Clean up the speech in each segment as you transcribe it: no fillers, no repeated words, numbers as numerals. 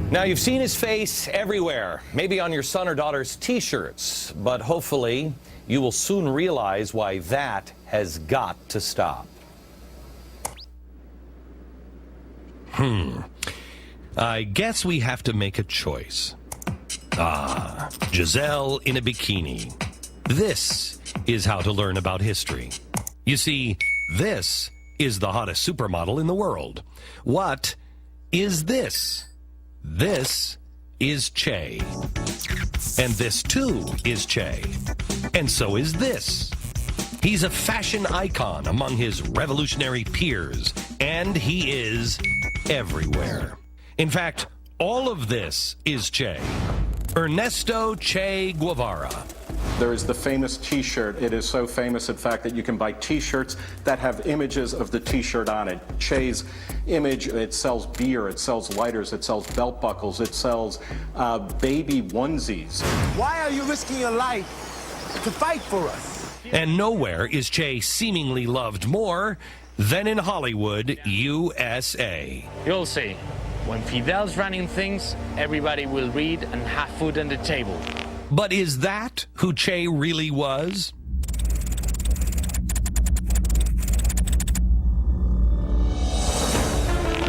Now, you've seen his face everywhere, maybe on your son or daughter's T-shirts, but hopefully you will soon realize why that has got to stop. I guess we have to make a choice. Giselle in a bikini. This is how to learn about history. You see, this is the hottest supermodel in the world. What is this? This is Che. And this too is Che. And so is this. He's a fashion icon among his revolutionary peers, and he is everywhere. In fact, all of this is Che. Ernesto Che Guevara. There is the famous T-shirt. It is so famous, in fact, that you can buy T-shirts that have images of the T-shirt on it. Che's image, it sells beer, it sells lighters, it sells belt buckles, it sells baby onesies. Why are you risking your life to fight for us? And nowhere is Che seemingly loved more than in Hollywood, USA. You'll see. When Fidel's running things, everybody will read and have food on the table. But is that who Che really was?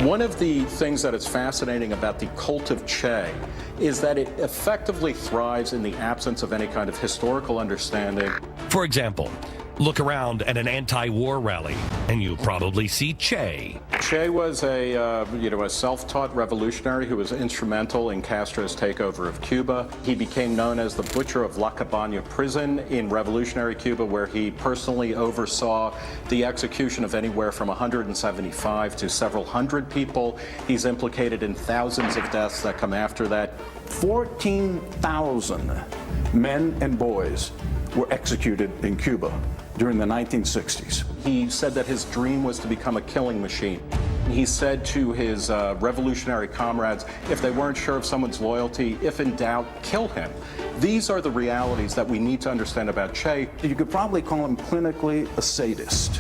One of the things that is fascinating about the cult of Che is that it effectively thrives in the absence of any kind of historical understanding. For example, look around at an anti-war rally, and you'll probably see Che. Che was a self-taught revolutionary who was instrumental in Castro's takeover of Cuba. He became known as the Butcher of La Cabana prison in revolutionary Cuba, where he personally oversaw the execution of anywhere from 175 to several hundred people. He's implicated in thousands of deaths that come after that. 14,000 men and boys were executed in Cuba during the 1960s. He said that his dream was to become a killing machine. He said to his revolutionary comrades, if they weren't sure of someone's loyalty, if in doubt, kill him. These are the realities that we need to understand about Che. You could probably call him clinically a sadist.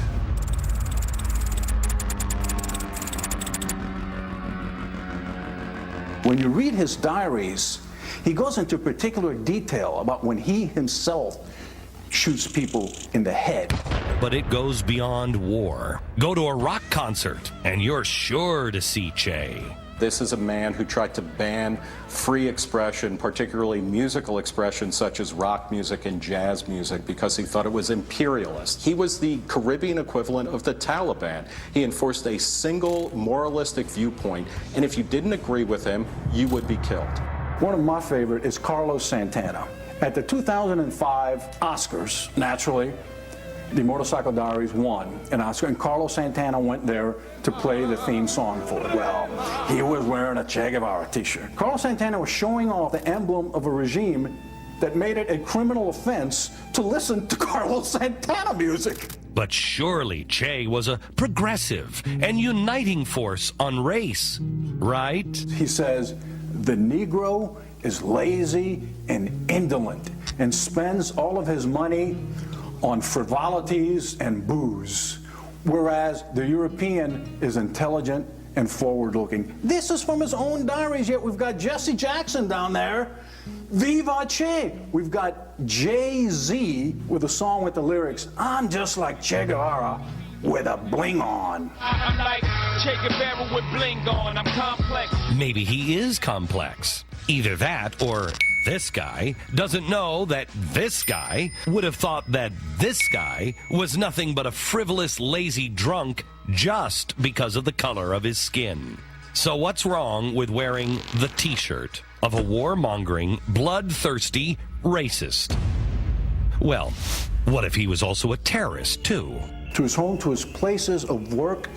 When you read his diaries, he goes into particular detail about when he himself shoots people in the head. But it goes beyond war. Go to a rock concert, and you're sure to see Che. This is a man who tried to ban free expression, particularly musical expression such as rock music and jazz music, because he thought it was imperialist. He was the Caribbean equivalent of the Taliban. He enforced a single moralistic viewpoint, and if you didn't agree with him, you would be killed. One of my favorite is Carlos Santana. At the 2005 Oscars, naturally, the Motorcycle Diaries won an Oscar, and Carlos Santana went there to play the theme song for it. Well, he was wearing a Che Guevara t-shirt. Carlos Santana was showing off the emblem of a regime that made it a criminal offense to listen to Carlos Santana music. But surely Che was a progressive and uniting force on race, right? He says, the Negro is lazy and indolent and spends all of his money on frivolities and booze, whereas the European is intelligent and forward-looking. This is from his own diaries, yet we've got Jesse Jackson down there. Viva Che! We've got Jay-Z with a song with the lyrics, I'm just like Che Guevara with a bling on. I'm like Che Guevara with bling on, I'm complex. Maybe he is complex. Either that or this guy doesn't know that this guy would have thought that this guy was nothing but a frivolous, lazy drunk just because of the color of his skin. So what's wrong with wearing the t-shirt of a warmongering, bloodthirsty racist? Well, what if he was also a terrorist, too? To his home, to his places of work,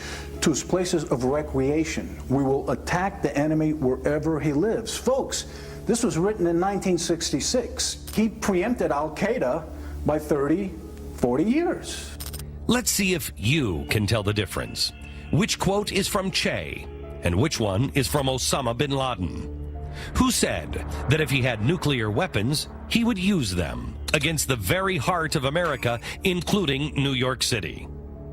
to his places of recreation. We will attack the enemy wherever he lives. Folks, this was written in 1966. He preempted Al-Qaeda by 30, 40 years. Let's see if you can tell the difference. Which quote is from Che, and which one is from Osama bin Laden? Who said that if he had nuclear weapons, he would use them against the very heart of America, including New York City?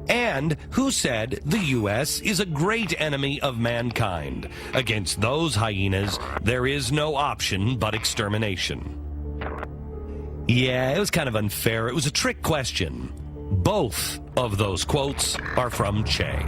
And who said the U.S. is a great enemy of mankind? Against those hyenas, there is no option but extermination. Yeah, it was kind of unfair. It was a trick question. Both of those quotes are from Che.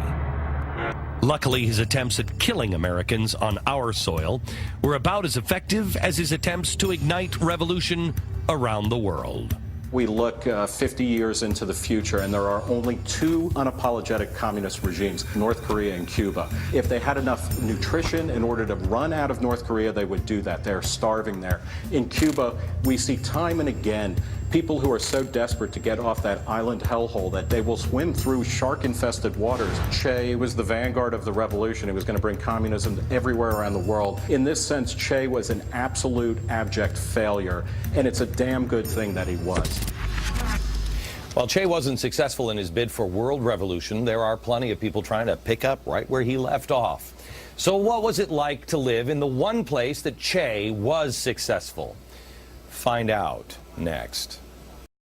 Luckily, his attempts at killing Americans on our soil were about as effective as his attempts to ignite revolution around the world. We look 50 years into the future, and there are only two unapologetic communist regimes, North Korea and Cuba. If they had enough nutrition in order to run out of North Korea, they would do that. They're starving there. In Cuba, we see time and again people who are so desperate to get off that island hellhole that they will swim through shark-infested waters. Che was the vanguard of the revolution. He was going to bring communism everywhere around the world. In this sense, Che was an absolute abject failure, and it's a damn good thing that he was. While Che wasn't successful in his bid for world revolution, there are plenty of people trying to pick up right where he left off. So what was it like to live in the one place that Che was successful? Find out next.